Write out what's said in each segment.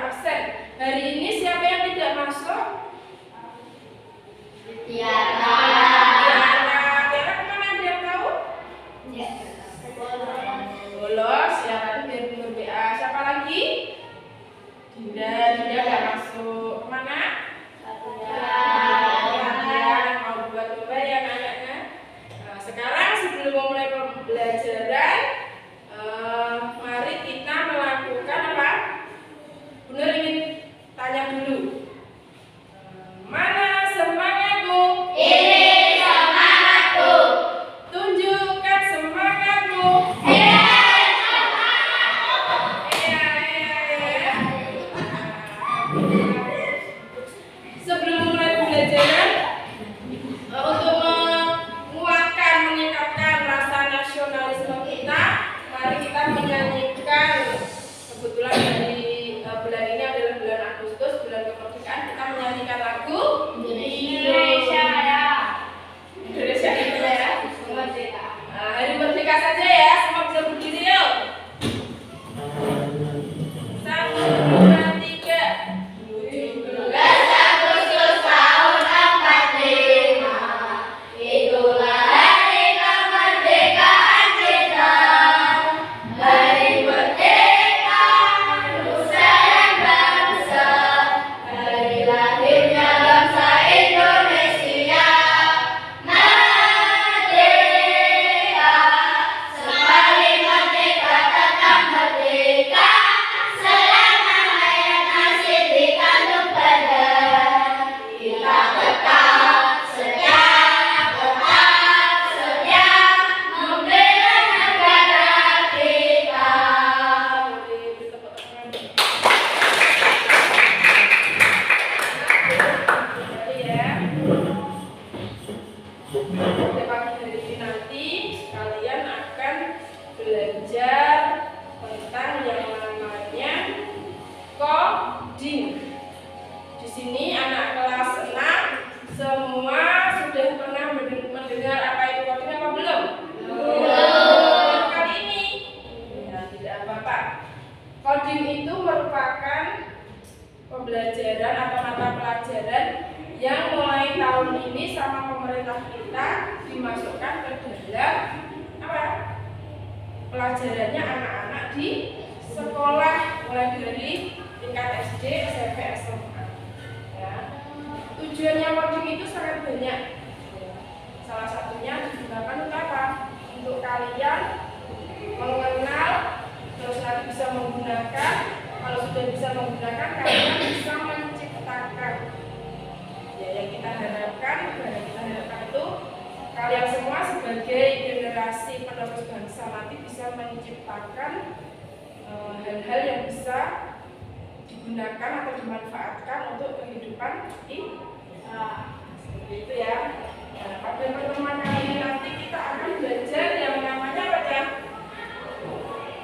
absen. Hari ini siapa yang tidak masuk? Tiara. Tiara kemana dia tahu? Bolos ya, tadi biar bener BA. Siapa lagi? Dinda nggak masuk. Kemana? Mau buat coba ya anaknya. Nah, sekarang sebelum memulai pembelajaran, mari kita melakukan apa? Bener ingin tanya dulu. Mana semangatmu? Ini semangatku. Tunjukkan semangatmu. Iya. Sebelum mulai pembelajaran, untuk menguatkan, meningkatkan rasa nasionalisme kita, mari kita menyanyikan. Kebetulan dari bulan ini adalah bulan Agustus, bulan kemerdekaan, kita menyanyikan lagu Indonesia Raya. Indonesia Raya. Merdeka. Hari merdeka saja ya, semua bisa berdiri yuk. 1, 2, 3. 17 Agustus tahun 45. Itulah hari kemerdekaan kita. Hari merdeka, nusa dan bangsa. Hari lahirnya bangsa Indonesia. Merdeka, sekali merdeka tetap merdeka. Selama hayat masih dikandung badan, kita tetap setia membela negara kita. Pada pagi hari ini nanti kalian akan belajar tentang yang namanya coding. Di sini anak kelas 6 semua sudah pernah mendengar apa itu coding apa belum? Belum. Kali ini ya, tidak apa-apa. Coding itu merupakan pembelajaran atau mata pelajaran yang mulai tahun ini sama pemerintah kita dimasukkan ke dalam apa? Pelajarannya anak-anak di sekolah mulai dari tingkat SD, SMP, SMA. Ya. Tujuannya coding itu sangat banyak. Salah satunya digunakan untuk apa? Untuk kalian mengenal, terus nanti bisa menggunakan. Kalau sudah bisa menggunakan, kalian bisa menciptakan. Ya, yang kita harapkan itu kalian semua sebagai generasi penerus bangsa nanti bisa menciptakan hal-hal yang bisa digunakan atau dimanfaatkan untuk kehidupan kita. Seperti itu ya. Nah, pada pertemuan kali ini nanti kita akan belajar yang namanya apa ya?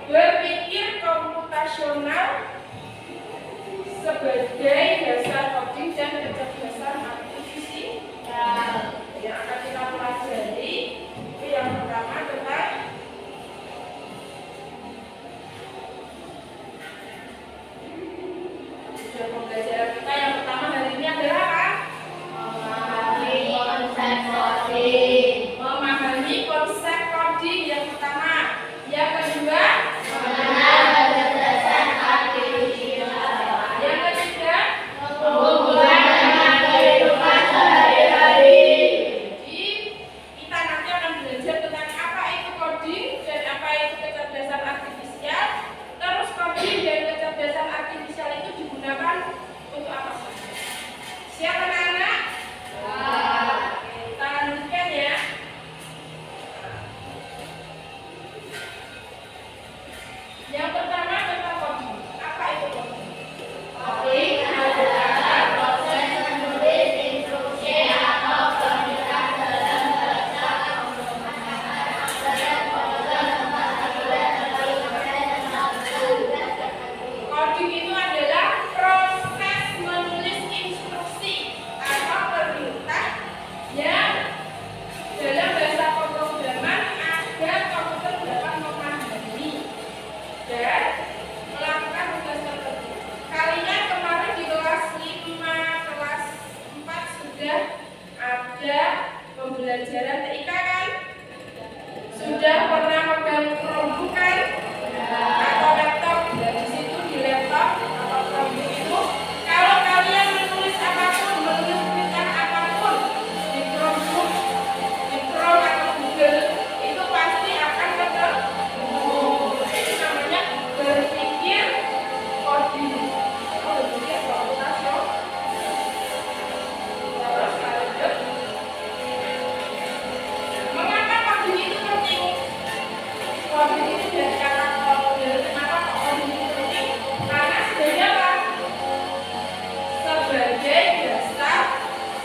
Berpikir komputasional sebagai dasar coding dan kecerdasan artifisial. Yang akan kita pelajari itu yang pertama tentang pembelajaran kita yang pertama hari ini adalah apa? Memahami konsep coding yang pertama. Yang kedua, Mengenal kecerdasan artifisial. yang ketiga, Hubungan dengan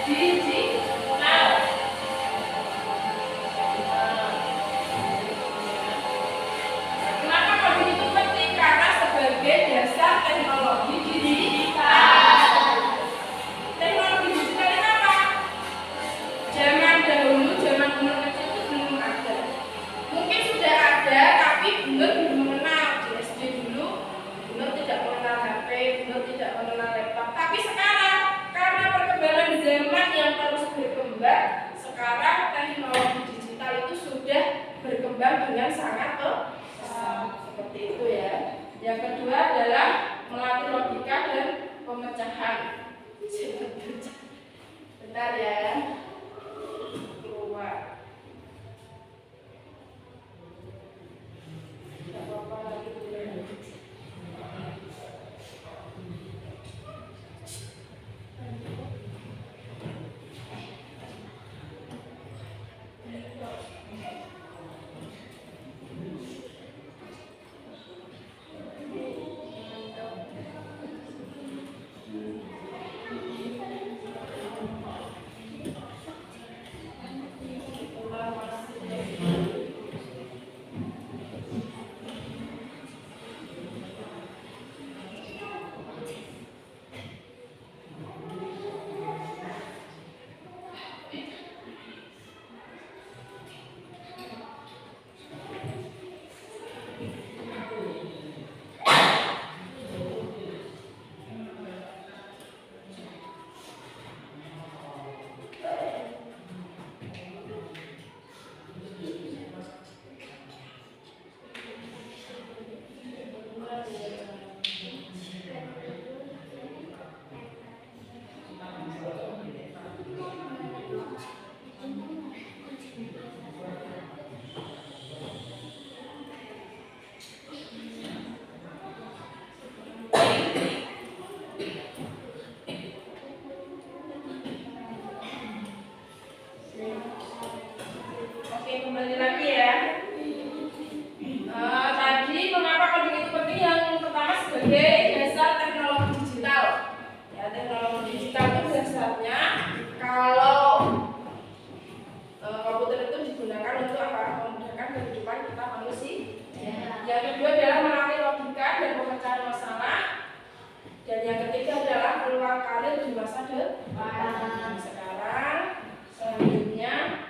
digital. Kenapa kok begitu penting? Karena sebagai dasar teknologi digital. Teknologi digital ini apa? Zaman dahulu, zaman Bunur kecil itu belum ada. Mungkin sudah ada, tapi Bunur belum mengenal. Di SD dulu, Bunur tidak mengenal HP, Bunur tidak mengenal laptop. Tapi sekarang, karena perkembangan zaman yang terus berkembang, sekarang teknologi digital itu sudah berkembang dengan sangat pesat. Seperti itu ya. Yang kedua adalah melatih logika dan pemecahan. Bentar ya. Keluar. Tidak apa-apa lagi boleh. Oke, kembali lagi ya. Tadi mengapa kok begitu penting? Yang pertama sebagai dasar teknologi digital. Ya, teknologi digital itu dasarnya kalau komputer itu digunakan untuk apa? Memudahkan kehidupan kita manusia. Yang kedua adalah melatih logika dan pemecahan masalah. Dan yang ketiga adalah peluang karir di masa depan. Sekarang selanjutnya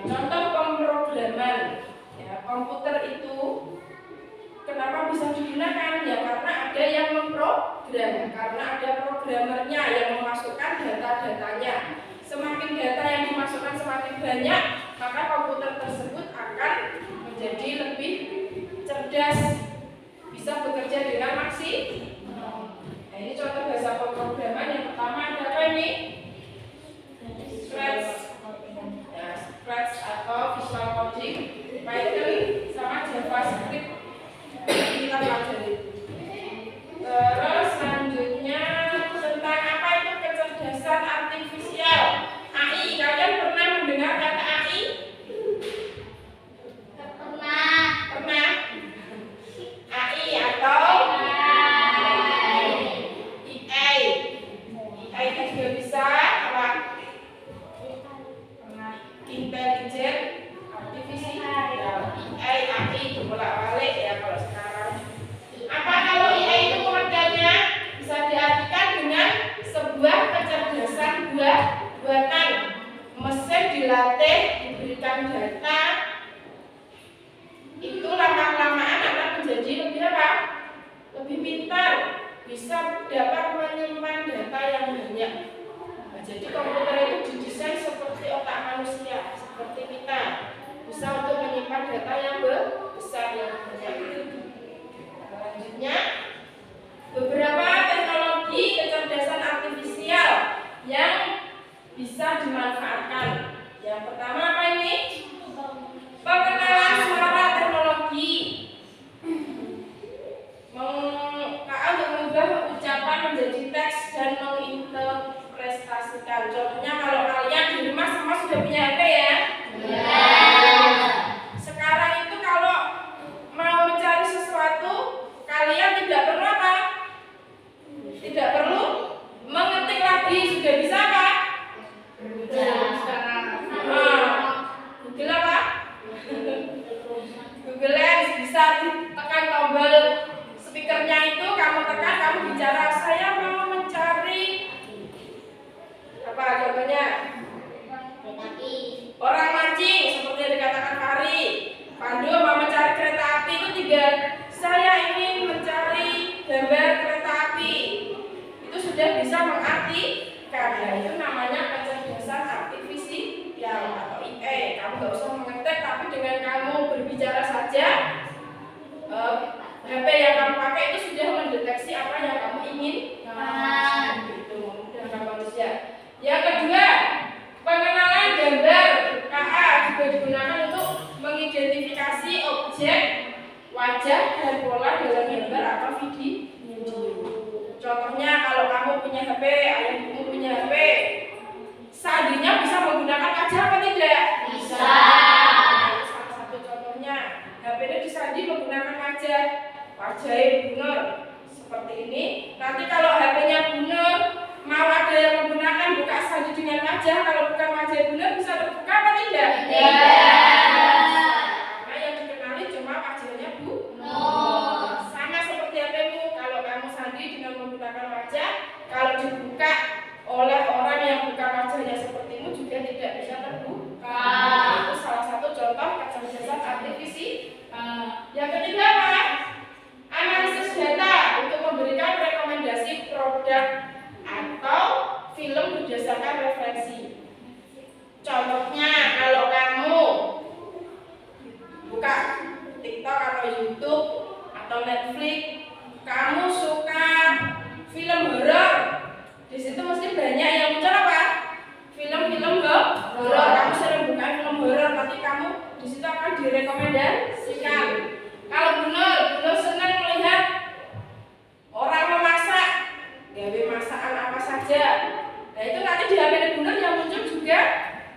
contoh pemrograman. Ya, komputer itu kenapa bisa digunakan? Ya karena ada yang memprogram, karena ada programmernya yang memasukkan data-datanya. Semakin data yang dimasukkan semakin banyak, maka komputer tersebut akan menjadi lebih cerdas, bisa bekerja dengan maksimal. Nah, ini contoh bahasa pemrograman. Yang pertama ada apa ini? Scratch. Ya, Scratch atau Visual Coding, Python sama JavaScript. Kita pelajari. Terus selanjutnya tentang apa itu kecerdasan artifisial, AI. Kalian pernah mendengar kata AI? Pernah? AI atau AI. AI itu juga bisa apa? Intelligent artificial. AI bolak-balik ya kalau sekarang. Apa kalau AI itu pengertiannya bisa diartikan dengan sebuah kecerdasan buatan. Mesin dilatih, diberikan data, itu lama-lamaan akan menjadi lebih apa? Lebih pintar, bisa dapat menyimpan data yang banyak. Nah, jadi komputer itu didesain seperti otak manusia, seperti kita, bisa untuk menyimpan data yang besar yang banyak. Selanjutnya, beberapa teknologi kecerdasan artifisial yang bisa dimanfaatkan. Yang pertama apa ini? Pengenalan suara teknologi. KA untuk mengubah ucapan menjadi teks dan menginterpretasikan. Contohnya kalau kalian di rumah semua sudah punya HP ya? Sekarang itu kalau mau mencari sesuatu, kalian tidak perlu apa? Tidak perlu mengetik lagi sudah bisa mengartikan. Nah, itu namanya kecerdasan artifisial atau IE. Kamu nggak usah mengetik, tapi dengan kamu berbicara saja, HP yang kamu pakai itu sudah mendeteksi apa yang kamu inginkan. Itu memudahkan manusia. Yang kedua, pengenalan gambar KA juga digunakan untuk mengidentifikasi objek, wajah, dan pola dalam gambar atau video. Contohnya kalau kamu punya HP, ayahmu punya HP, sandinya bisa menggunakan wajah apa tidak? Bisa. Salah satu contohnya, HP-nya disandi menggunakan wajah. Wajahnya benar seperti ini. Nanti kalau HP-nya benar, mau ada yang menggunakan buka sandi dengan wajah, kalau bukan wajah benar bisa terbuka apa tidak? Karena yang dikenali cuma wajahnya sama seperti HP-mu. Kalau kamu sandi dengan menggunakan wajah, kalau dibuka oleh orang yang bukan wajahnya sepertimu juga tidak bisa terbuka. Itu salah satu contoh kecerdasan artifisial. Yang ketiga apa? Analisis data untuk memberikan rekomendasi produk atau film berdasarkan referensi. Contohnya kalau kamu buka TikTok atau YouTube atau Netflix, kamu suka film horor, di situ mesti banyak yang muncul apa? Film-film horor. Kamu sering buka film horor, nanti kamu di situ akan direkomendasikan. Kalau benar senang melihat orang memasak, gawe masakan apa saja. Nah itu nanti di HP benar yang muncul juga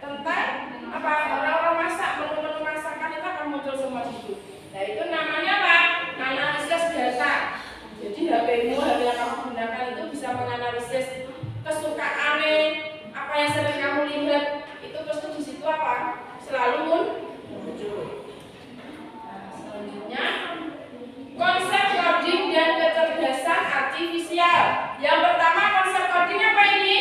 tentang apa orang-orang masak, menu-menu masakan itu akan muncul semua di situ. Nah itu namanya apa? Analisis data. Jadi HP-mu, HP yang kamu gunakan itu bisa menganalisis kesukaan apa yang sering kamu lihat itu pasti di situ apa? Selalu muncul. Selanjutnya, konsep coding dan kecerdasan artifisial. Yang pertama konsep coding apa ini?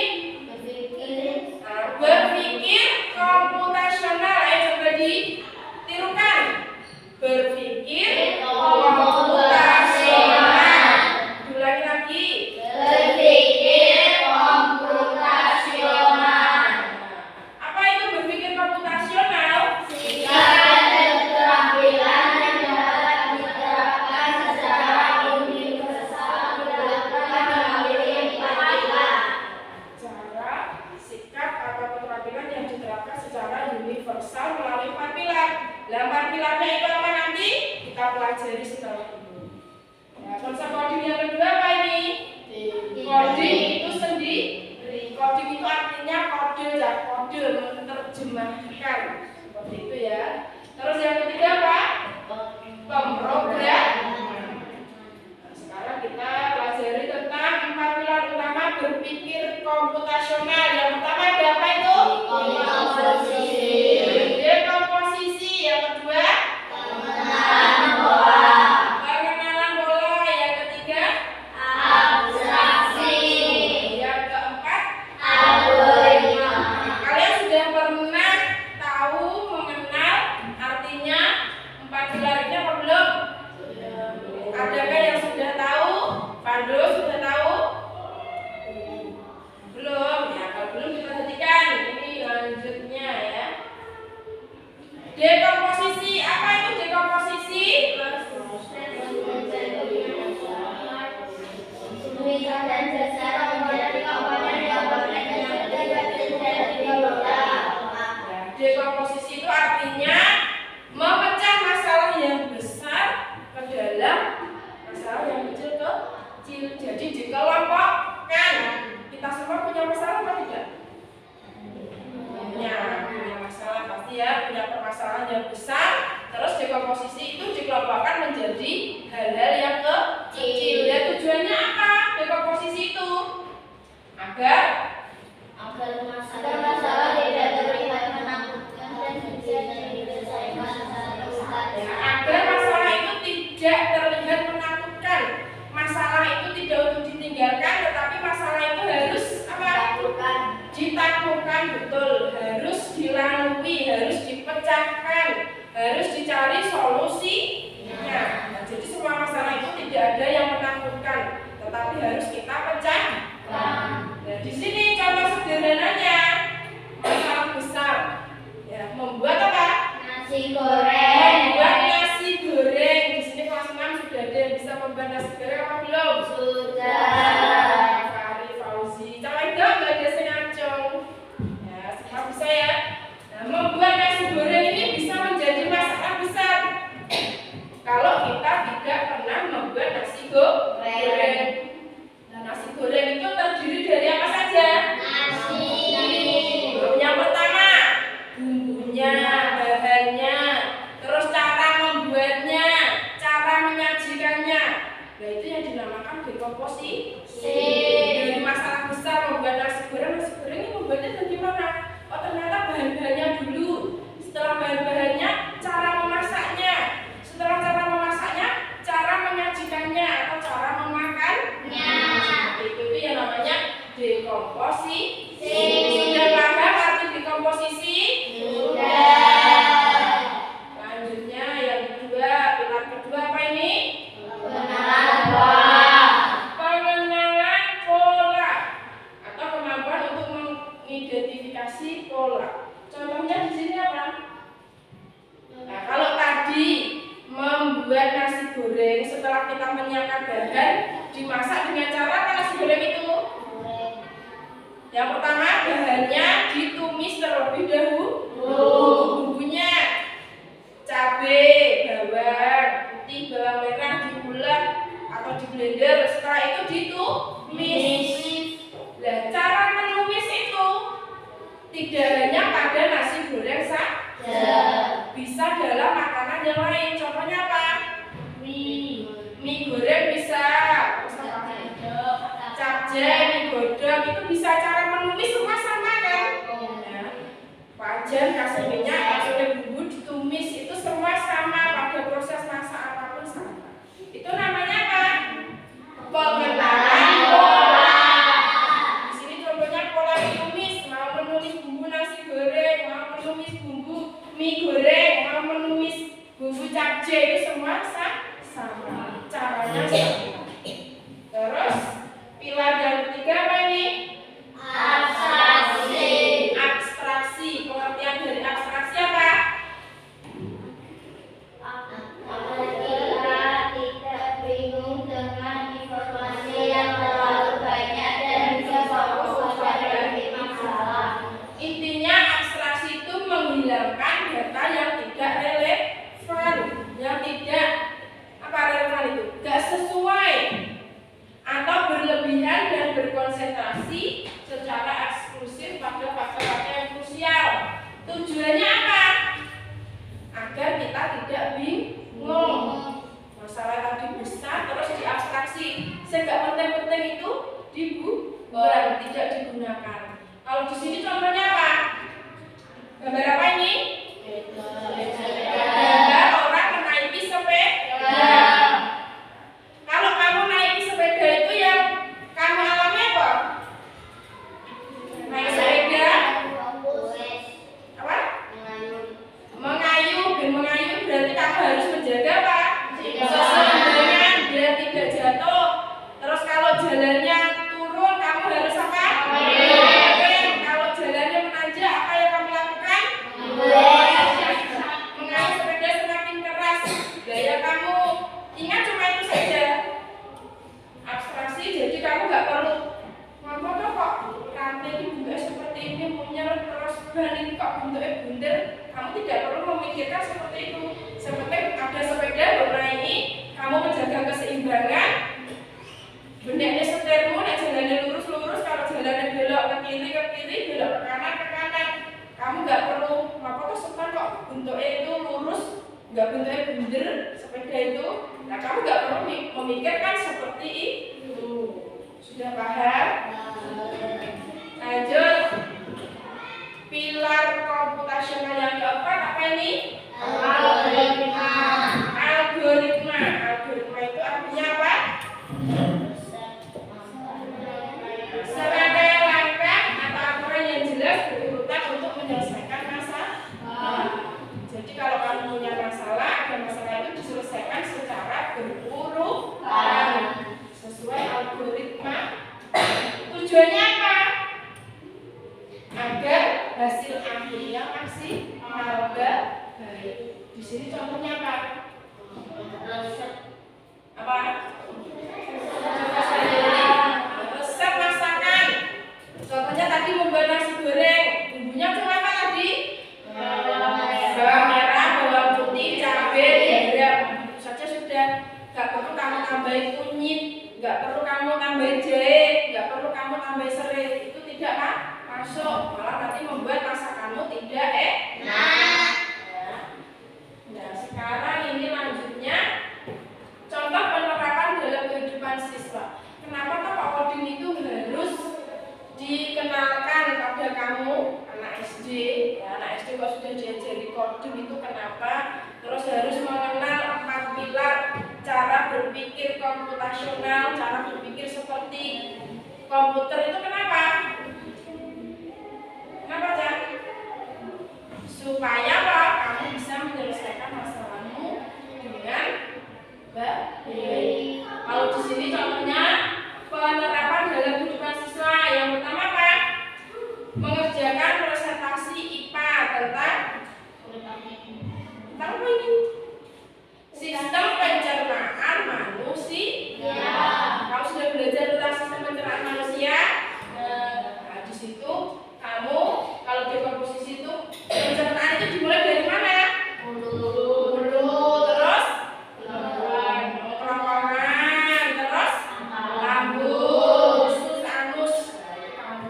Berpikir komputasional. Ayo coba ditirukan. Berpikir komputasional. Ulangi lagi. Berpikir komputasional. Apa itu berpikir komputasional? Sikap dan keterampilan yang dapat diterapkan secara universal berdasarkan memiliki 4 pilar. Cara, sikap, atau keterampilan yang diterapkan secara universal melalui 4 pilar. Nah, 4 pilarnya itu apa nanti? Kita pelajari setelah ini. Nah, konsep coding yang kedua apa ini? Coding itu sendiri. Coding itu artinya kode, menerjemahkan. Seperti itu ya. Terus yang ketiga apa? Pemrograman. Nah, sekarang kita pelajari tentang 4 pilar utama berpikir komputasional. Yang pertama ada apa itu? Dekomposisi. Yang kedua? Pengenalan pola. Pengenalan pola. Yang ketiga? Abstraksi. Yang keempat? Algoritma. Kalian sudah pernah tahu mengenal artinya 4 pilar ini apa belum? Adakah yang sudah tahu? Pandu sudah tahu? Belum? Ya, kalau belum diperhatikan. Ini lanjutnya ya. Dekomposisi. Apa itu dekomposisi? Tulisan dan secara menjadi komponen yang berbeda dari beberapa. Dekomposisi itu artinya memecah masalah yang besar ke dalam masalah yang kecil. Jadi dikelompokkan. Kita semua punya masalah apa tidak? Punya masalah pasti ya, punya permasalahan yang besar. Terus dekomposisi itu dikelompokkan menjadi hal-hal yang kecil. Dan tujuannya apa? Dekomposisi itu agar masalah tidak terlihat menakutkan dan bisa diselesaikan secara cepat. agar masalah itu tidak terlihat menakutkan, masalah itu tidak untuk ditinggalkan, tetapi masalah itu harus apa? Ditaklukkan, betul, harus dilalui, harus dipecahkan, harus dicari solusinya. Nah, jadi semua masalah itu tidak ada yang menakutkan, tetapi harus kita pecahkan. komposisi. Dari masalah besar membuat nasi goreng ini membuatnya bagaimana? Oh ternyata bahan-bahannya dulu. Setelah bahan-bahannya, cara memasaknya. Setelah cara memasaknya, cara menyajikannya atau cara memakannya. Itu yang namanya dekomposisi. Sudah paham arti dekomposisi? Sudah. Lanjutnya yang kedua, pilar kedua apa ini? Pengenalan pola atau kemampuan untuk mengidentifikasi pola. Contohnya di sini apa? Nah, kalau tadi membuat nasi goreng setelah kita menyiapkan bahan, dimasak dengan cara apa nasi goreng itu? Yang pertama bahannya ditumis terlebih dahulu. Bumbunya cabai, bawang putih, bawang merah diulek atau di blender. Setelah itu ditumis. Nah, cara menumis itu tidak hanya pada nasi goreng saja, bisa dalam makanan yang lain. Contohnya apa? Mie goreng bisa, capcay, mie godong itu bisa cara menumis semua sama kan? Wajan, kasih minyak, kasih bumbu, ditumis itu semua sama pada proses masak apapun sama. Itu namanya apa? Pengenalan pola. Di sini contohnya pola menumis, mau menumis bumbu nasi goreng, mau menumis bumbu mie goreng, mau menumis bumbu capcay itu semua sama. Caranya sama. Terus pilar yang ketiga apa ini? Abstraksi. Pengertian dari abstraksi apa? Apabila tidak bingung dengan informasi yang terlalu banyak dan bisa fokus pada masalah. Intinya abstraksi itu menghilangkan data yang tidak relevan, yang tidak apa relevan itu, gak sesuai atau berlebihan dan berkonsentrasi secara eksklusif pada faktor-faktor yang krusial. Tujuannya apa? Agar kita tidak bingung. Masalah tadi besar terus diabstraksi. Segak penting-penting itu dibuang, tidak digunakan. Kalau di sini contohnya apa? Gambar apa ini? Gambar orang menaiki sepeda. Kalau kamu naiki sepeda itu yang kamu alami apa? Naik sepeda apa? Mengayuh. Dan mengayuh berarti kamu harus menjaga apa? Keseimbangan biar tidak jatuh. Terus kalau jalannya turun kamu harus apa? Kalau jalannya menanjak apa yang kamu lakukan? Mengayuh sepeda semakin keras. Gaya kamu ingat cuma itu saja. Abstraksi, jadi kamu nggak perlu ngomong kok rantai juga seperti ini menyeret terus ban ini kok bentuknya bundar. Kamu tidak perlu memikirkan seperti itu. Seperti ada sepeda warna ini, kamu menjaga keseimbangan. Bendanya setirmu, nek jalannya lurus-lurus, kalau jalannya belok ke kiri, belok ke kanan. Kamu nggak perlu apa kok bentuknya itu lurus, nggak bentuknya bundar sepeda itu. Nah, kamu nggak perlu memikirkan seperti itu. Sudah paham? Lanjut. Pilar komputasional yang keempat apa ini? Algoritma. Algoritma itu artinya apa? Serangkaian langkah atau aturan yang jelas berurutan untuk menyelesaikan masalah. Jadi kalau kamu punya masalah, ada masalah itu diselesaikan secara berurutan sesuai algoritma. Tujuannya apa? Agar hasil akhirnya maksimal baik. Di sini contohnya apa? Apa? Resep masakan. Contohnya tadi membuat nasi goreng. Bumbunya cuma apa tadi? Bawang merah, bawang putih, cabai, garam. Itu saja sudah. Gak perlu kamu tambahin kunyit, gak perlu kamu tambahin jahe, gak perlu kamu tambahin serai. Itu tidak kan? Masuk, malah nanti membuat masakanmu tidak enak. Nah, sekarang ini lanjutnya contoh penerapan dalam kehidupan siswa. komputer itu kenapa? Kenapa, Cak? Supaya apa? Kamu bisa menyelesaikan masalahmu dengan baik. Kalau di sini contohnya penerapan dalam kehidupan siswa. Yang pertama apa? Mengerjakan presentasi IPA tentang apa ini? Sistem pencernaan manusia. Kamu sudah belajar tentang sistem pencernaan manusia? Nah, di situ kamu kalau di komposisi itu pencernaan itu dimulai dari mana? Mulut, terus kerongkongan, terus lambung, usus, anus. Kamu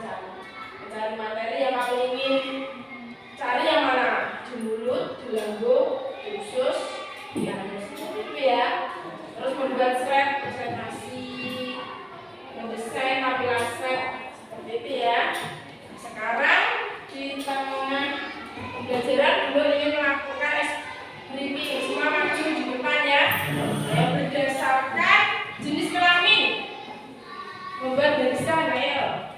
cari materi yang kamu ingin cari yang mana? Di mulut, di lambung, di usus, di anus. Itu ya. Terus membuat slide presentasi, mendesain tampilan slide seperti itu ya. Sekarang di tengah pembelajaran Guru ingin melakukan briefing. Semua maju di depan ya. Berdasarkan jenis kelamin, membuat barisan real.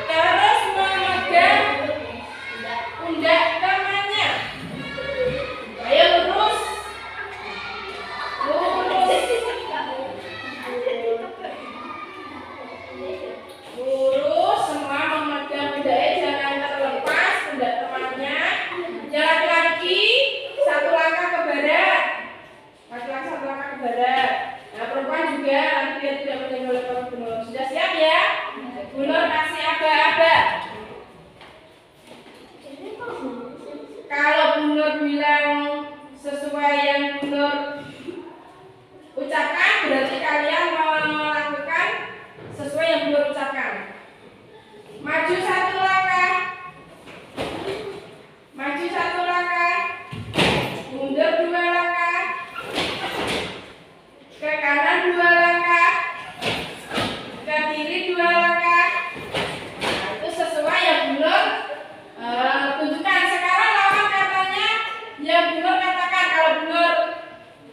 Terus memegang pundak temannya. Ayo lurus. Lurus, semua memegang pundaknya, jangan terlepas pundak temannya. Yang laki-laki satu langkah ke barat. Laki-laki satu langkah ke barat. Nah, perempuan juga nanti dia tidak menjadi oleh Pak Gubernur. Sudah siap ya? Gubernur kasih aba-aba. Kalau Gubernur bilang sesuai yang Gubernur ucapkan, berarti kalian melakukan sesuai yang Gubernur ucapkan. Maju satu langkah. Maju satu langkah. Mundur dua langkah. Ke kanan dua langkah. Ke kiri dua langkah. Nah, itu sesuai yang Gubernur tunjukkan. Sekarang lawan katanya yang Gubernur katakan. Kalau Gubernur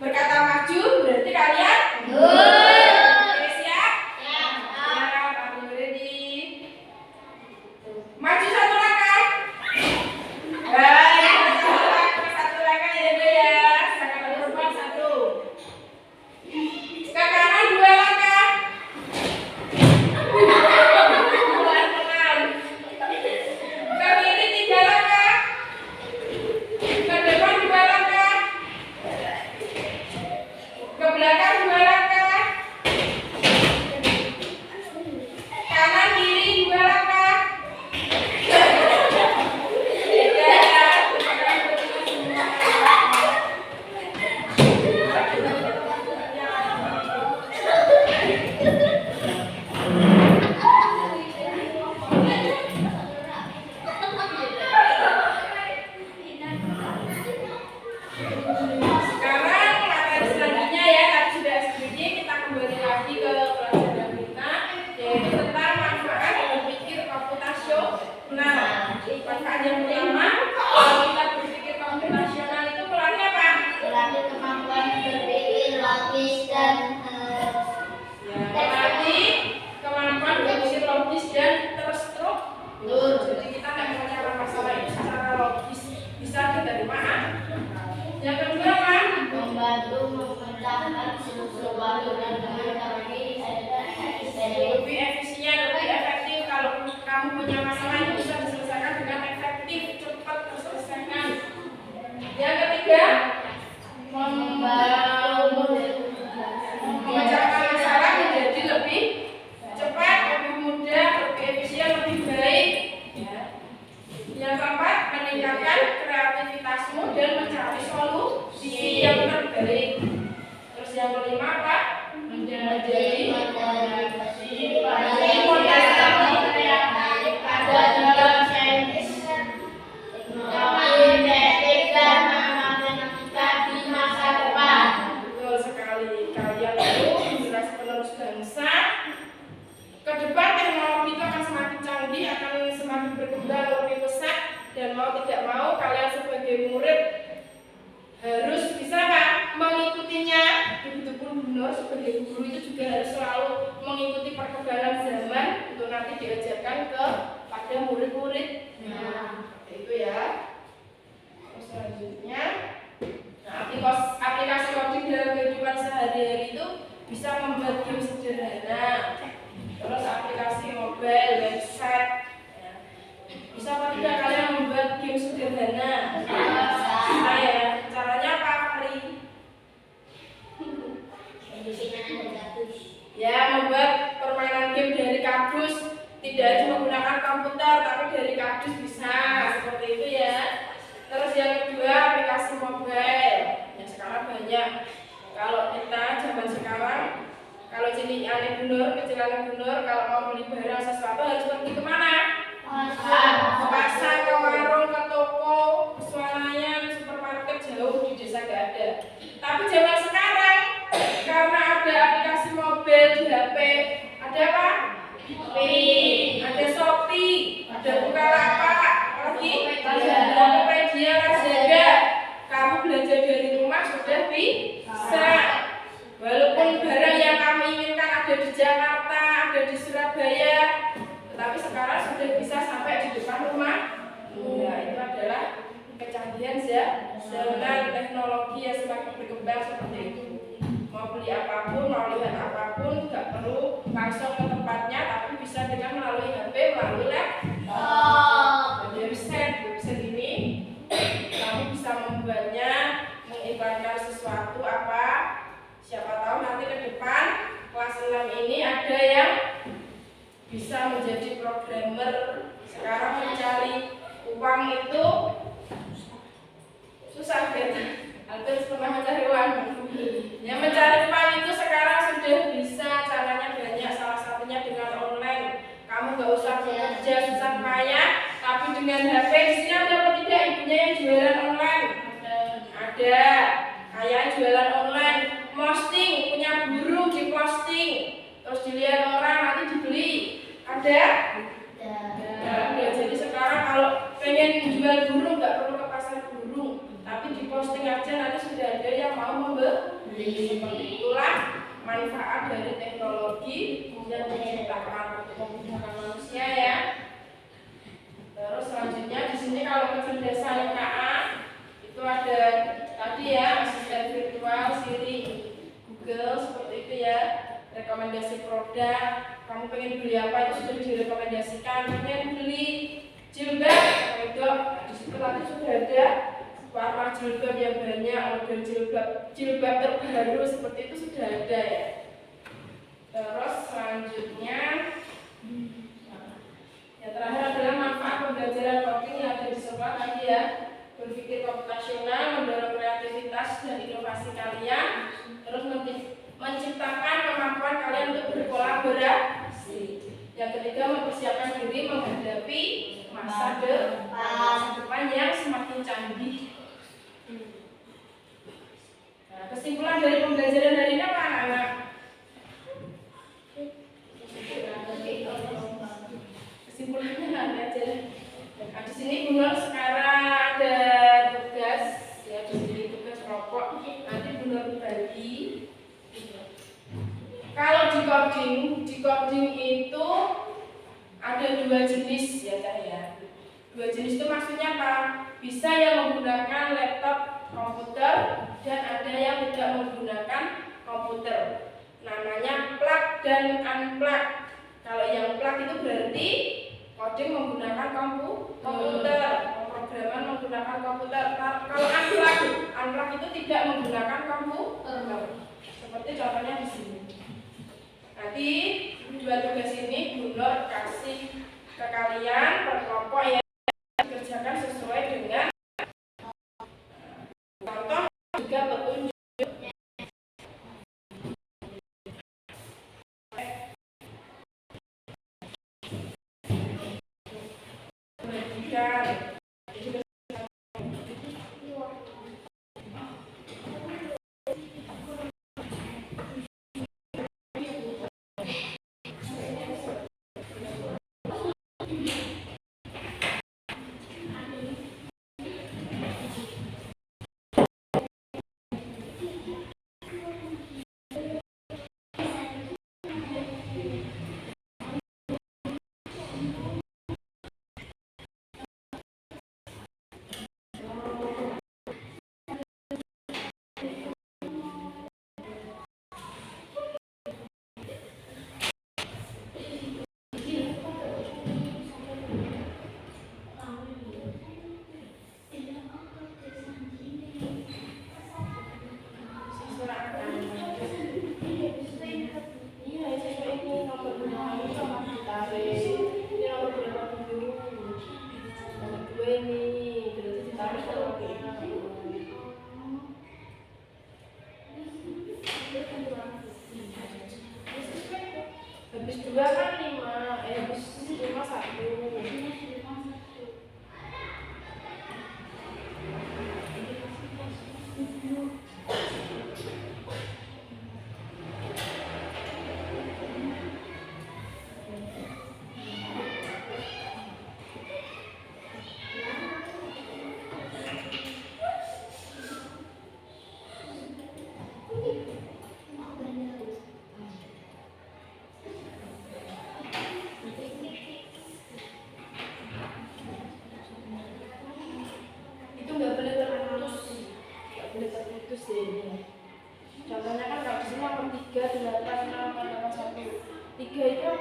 berkata maju, berarti kalian oke, siap? Ya, Pak ready. Maju satu langkah. Baik, satu langkah ya dulu ya. Sekarang perempuan satu. Ke kanan dua langkah. Pelan-pelan. Ke kiri tiga langkah. Ke depan dua langkah. Ke belakang dua langkah. Kanan kiri dua langkah. Sekarang materi selanjutnya ya, tadi sudah SPJ, kita kembali lagi ke pelajaran kita, yaitu tentang manfaat berpikir komputasional. Manfaat yang pertama, kalau kita berpikir komputasional itu perannya apa? Melatih kemampuan berpikir logis dan Melatih kemampuan berpikir logis dan terstruktur. Jadi kita akan mengerjakan masalah itu secara logis, bisa diterima. Yang kedua apa? membantu memecahkan sesuatu dan mengetahui Lebih efisien, lebih efektif. Kalau kamu punya masalah itu bisa diselesaikan dengan efektif, cepat terselesaikan. Yang ketiga, membantu memecahkan masalah menjadi lebih cepat, lebih mudah, lebih efisien, lebih baik. Yang keempat, meningkatkan kreativitasmu dan mencari solusi yang terbaik. Terus yang kelima apa? Menjadi dan mau tidak mau kalian sebagai murid harus bisa mengikutinya. Begitupun benar sebagai guru itu juga harus selalu mengikuti perkembangan zaman untuk nanti diajarkan kepada murid-muridnya. Itu ya. Terus selanjutnya, nah, aplikasi coding dalam kehidupan sehari-hari itu bisa membuat game sederhana. Terus aplikasi mobile, website. Bisa apa tidak kalian membuat game sederhana? Bisa ya. Caranya apa, Fahri? Ya, membuat permainan game dari kardus. Tidak harus menggunakan komputer, tapi dari kardus bisa. Seperti itu ya. Terus yang kedua, aplikasi mobile. Ya, sekarang banyak. Kalau kita zaman sekarang, kalau cilik Bunur, kecilan Bunur, kalau mau beli barang sesuatu harus pergi kemana? Ke pasar, ke warung, ke toko, ke swalayan, supermarket jauh di desa gak ada. Tapi zaman sekarang karena ada aplikasi mobil di HP, ada apa? Ada Shopee, ada Bukalapak, lagi ada Tokopedia, Lazada. Kamu belanja dari rumah sudah bisa. Walaupun barang yang kamu inginkan ada di Jakarta, ada di Surabaya, tetapi sekarang sudah bisa sampai di depan rumah. Ya, itu adalah kecanggihan zaman teknologi yang semakin berkembang seperti itu. Mau beli apapun, mau lihat apapun, nggak perlu langsung ke tempatnya, tapi bisa dengan melalui HP, melalui laptop. Website ini, kamu bisa membuatnya, mengiklankan sesuatu apa. Siapa tahu nanti ke depan kelas 6 ini ada yang bisa menjadi programmer. Sekarang mencari uang itu susah kan? Hampir pernah mencari uang. Yang mencari uang itu sekarang sudah bisa, caranya banyak. Salah satunya dengan online. Kamu nggak usah bekerja susah payah, tapi dengan HP. Di sini ada apa tidak ibunya yang jualan online? Ada. Ayah jualan online, posting, punya burung di posting, terus dilihat orang nanti dibeli. Ada? Ada. Jadi sekarang kalau pengen jual burung nggak perlu ke pasar burung, tapi di posting aja nanti sudah ada yang mau membeli. Seperti itulah manfaat dari teknologi yang menciptakan memudahkan manusia ya. Terus selanjutnya di sini kalau kecerdasan KA itu ada tadi ya, asisten virtual, Siri, Google, seperti itu ya. Rekomendasi produk, kamu pengen beli apa itu sudah direkomendasikan. Pengen beli jilbab, itu di situ nanti sudah ada warna jilbab yang banyak, model jilbab terbaru seperti itu sudah ada ya. Terus selanjutnya yang terakhir adalah manfaat pembelajaran coding yang ada di sekolah tadi ya. Berpikir komputasional, mendorong kreativitas dan inovasi kalian, terus menciptakan kemampuan kalian untuk berkolaborasi. Yang ketiga, mempersiapkan diri menghadapi masa depan yang semakin canggih. Nah, kesimpulan dari pembelajaran hari ini apa anak-anak? Kesimpulannya nanti aja. Nah, di sini Bunur sekarang ada tugas ya, jadi tugas kelompok. Nanti Bunur bagi. Kalau di coding itu ada dua jenis ya Cah ya. Dua jenis itu maksudnya apa? Bisa yang menggunakan laptop komputer dan ada yang tidak menggunakan komputer. Namanya plug dan unplug. Kalau yang plug itu berarti coding menggunakan komputer, pemrograman menggunakan komputer. Kalau unplug itu tidak menggunakan komputer. Seperti contohnya di sini. Nanti dua tugas ini Bunur kasih ke kalian per kelompok ya, dikerjakan sesuai dengan contoh juga petunjuk.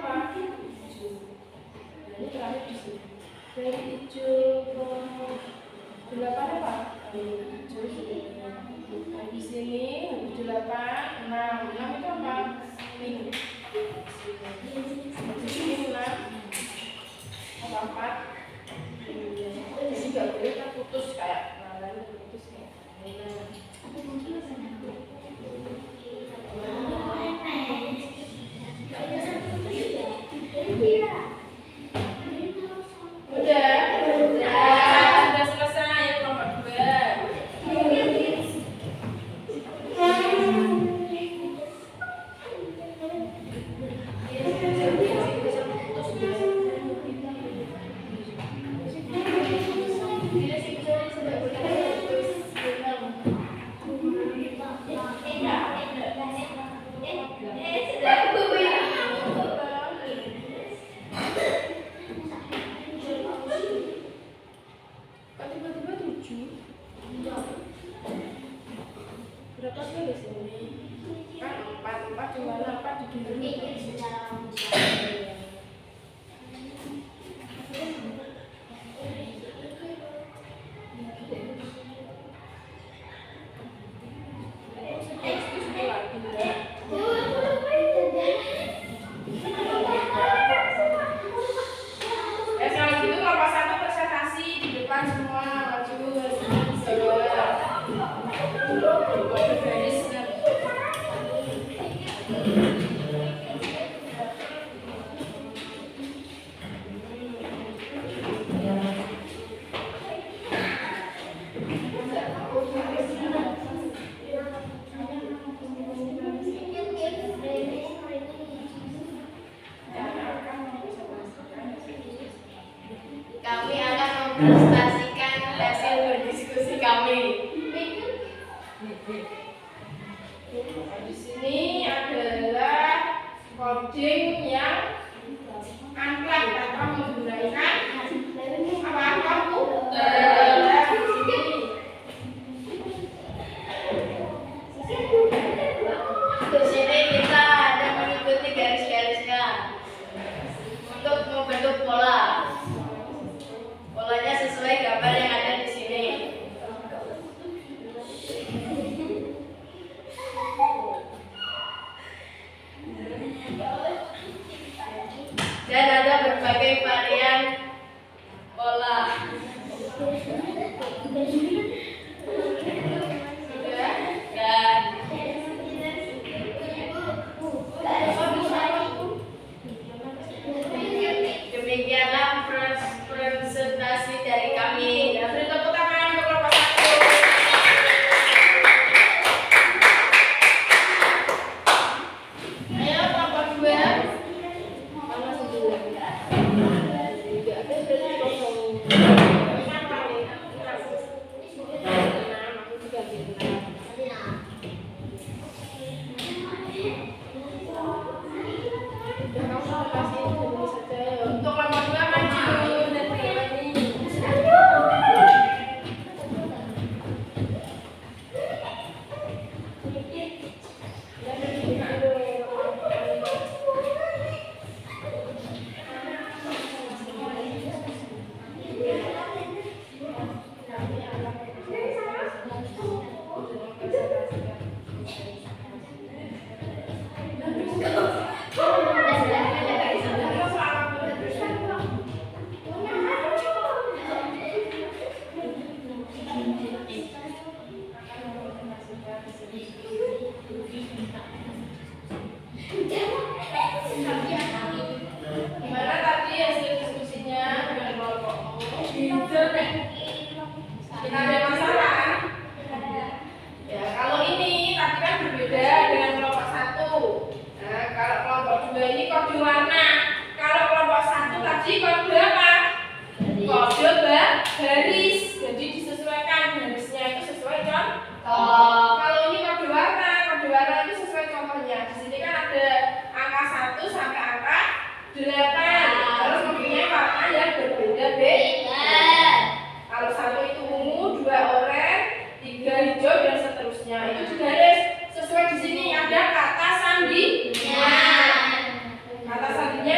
apa? Hijau. Ini terakhir di sini. Dari hijau ke 8 apa? Hijau. Nah, di sini 8, 6. 6 itu apa? Pink. Di sini 6. Apa 4? Jadi nggak boleh kan putus kayak lalu putus kayak. Sudah selesai kelompok 2. Kok tiba-tiba 7? Berapa sih di sini? Kan 4 cuma 4 di dulu. Kalau gitu kelompok 1 presentasi di depan semua maju. Kami akan mempresentasikan hasil berdiskusi kami. Di sini adalah coding yang unplugged atau menggunakan apa komputer. Di sini kita ada mengikuti garis-garisnya untuk membentuk pola. Polanya sesuai gambar yang ada di sini. Dan ada berbagai varian pola. Dan demikianlah presentasi dari kami. Ya, beri tepuk tangan untuk kelompok 1. Ayo kelompok 2. Mana 9? Untuk kelompok 2 maju dan berani. Gimana tadi hasil diskusinya dengan kelompokmu? Kita ada masalah? Ya, kalau ini tadi kan berbeda dengan kelompok 1. Nah, kalau kelompok 2 ini kode warna. Kalau kelompok 1 tadi kode apa? Kode baris. Jadi disesuaikan barisnya itu sesuai contoh. Kalau ini kode warna itu sesuai contohnya. Di sini kan ada angka 1 sampai angka 8. Terus mempunyai warna yang berbeda-beda. Kalau 1 itu ungu, 2 oranye, 3 hijau dan seterusnya. Itu digaris sesuai di sini ada kata sandinya. Kata sandinya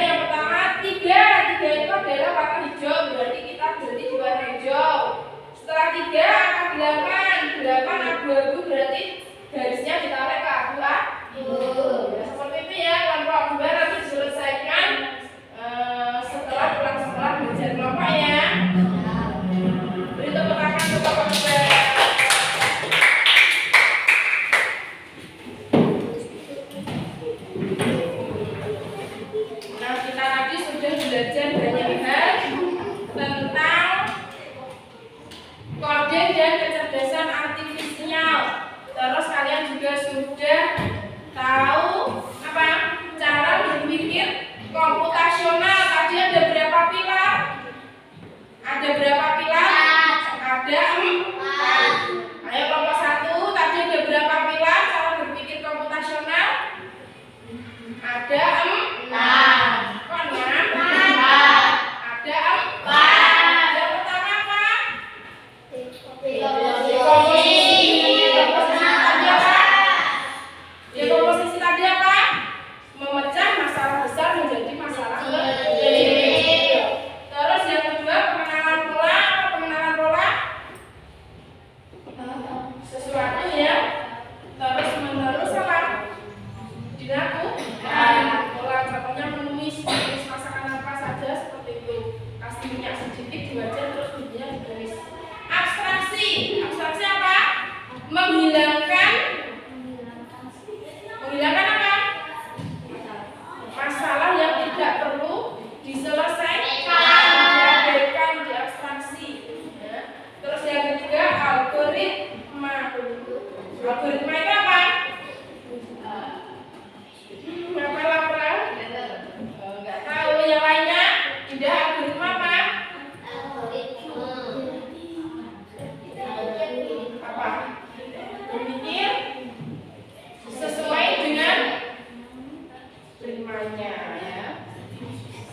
belajar kelompok ya. Beri tepuk tangan untuk kelompok. Nah, kita tadi sudah belajar banyak hal tentang coding dan kecerdasan artifisial. Terus kalian juga sudah tahu apa? Cara berpikir komputasional. Tadi ada berapa pilar? Ada berapa pilar? Ada 4. Ayo kelompok 1, tadi ada berapa pilar cara berpikir komputasional? Ada 4. Kok 6? Ada 4. Yang pertama apa? Komposisi tadi apa? Memecah masalah besar menjadi masalah kecil. Terus yang kedua pengenalan pola. Apa pengenalan pola? Sesuatu ya. Terus menerus apa? Dilakukan. Pola contohnya menulis masakan apa saja seperti itu. Kasih minyak sedikit di wajan terus bumbunya ditulis. Abstraksi. Abstraksi apa? Menghilangkan apa? Masalah yang tidak perlu diselesaikan, diabaikan, diabstraksi. Ya. Terus yang ketiga algoritma. Algoritma itu apa? Apa Laura? Enggak tahu. Yang lainnya? Tidak. Algoritma apa? Apa? Berpikir sesuai dengan ritmanya ya.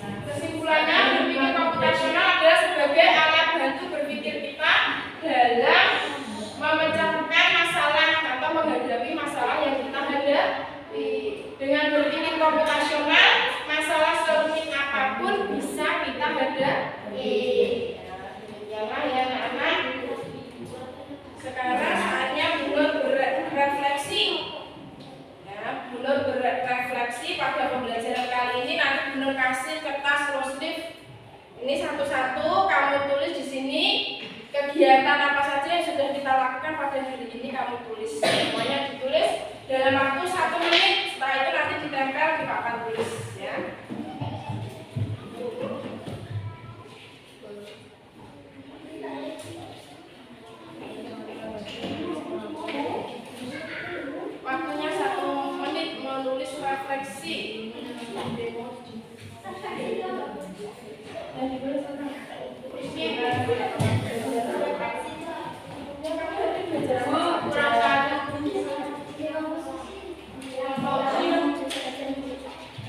Nah, kesimpulannya berpikir komputasional adalah sebagai alat bantu berpikir kita dalam memecahkan masalah atau menghadapi masalah yang kita hadapi. Dengan berpikir komputasional, masalah serumit apapun bisa kita hadapi. Demikianlah ya anak-anak. Sekarang saatnya mulai berefleksi. Bunur berefleksi pada pembelajaran kali ini. Nanti Bunur kasih kertas rosleaf. Ini satu-satu kamu tulis di sini kegiatan apa saja yang sudah kita lakukan pada hari ini kamu tulis. Semuanya ditulis dalam waktu 1 menit. Setelah itu nanti ditempel di papan tulis ya. Waktunya 1 menit menulis refleksi.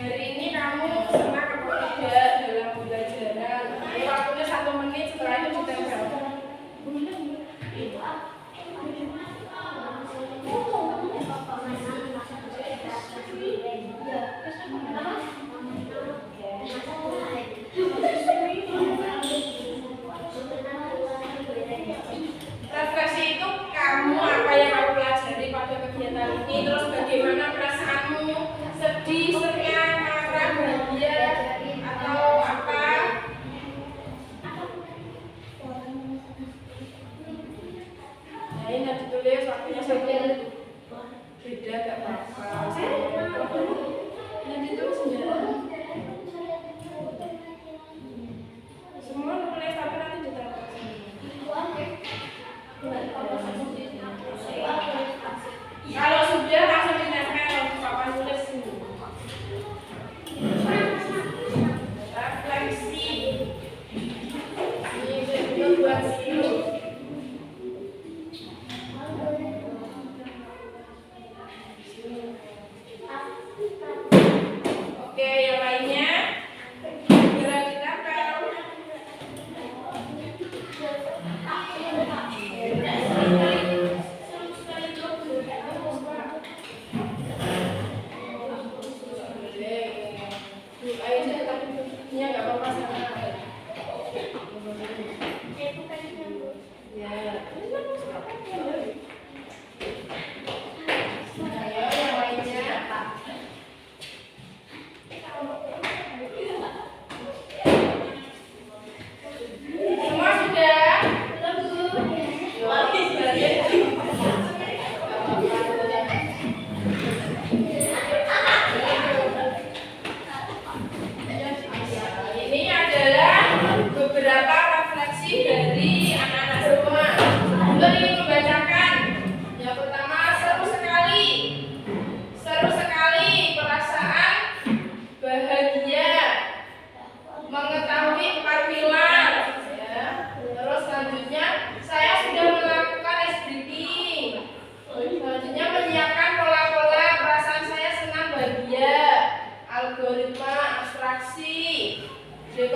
Hari ini kamu senang atau tidak dalam pembelajaran? Waktunya 1 menit, setelah itu ditempel. Refleksi itu kamu apa yang kamu pelajari pada kegiatan ini, terus bagaimana perasaanmu, sedih, senang, marah, bahagia, atau apa? Nah ini nanti tulis waktunya 1 menit. Beda gak apa-apa. Nanti tulis sendiri. Semua nulis tapi nanti ditempel. Kalau sudah langsung ditempel di papan tulis ini. Refleksi. Ini juga buat sini. Oke, yang lainnya segera ditempel.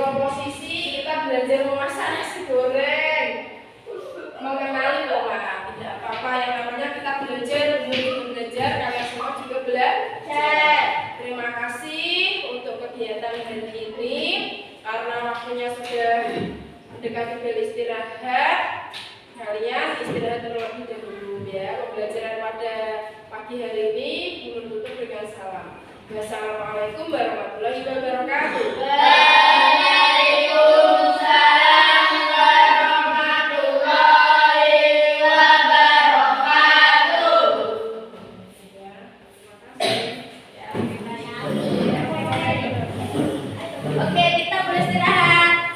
komposisi kita belajar memasak nasi goreng, mengenali pola. Tidak apa-apa, yang namanya kita belajar, belajar, kalian semua juga belajar. Terima kasih untuk kegiatan hari ini. Karena waktunya sudah mendekati bel istirahat, kalian istirahat terlebih dahulu ya. Pembelajaran pada pagi hari ini tutup dengan salam. Wassalamualaikum warahmatullahi wabarakatuh. Waalaikumsalam warahmatullahi wabarakatuh. Oke, kita beristirahat.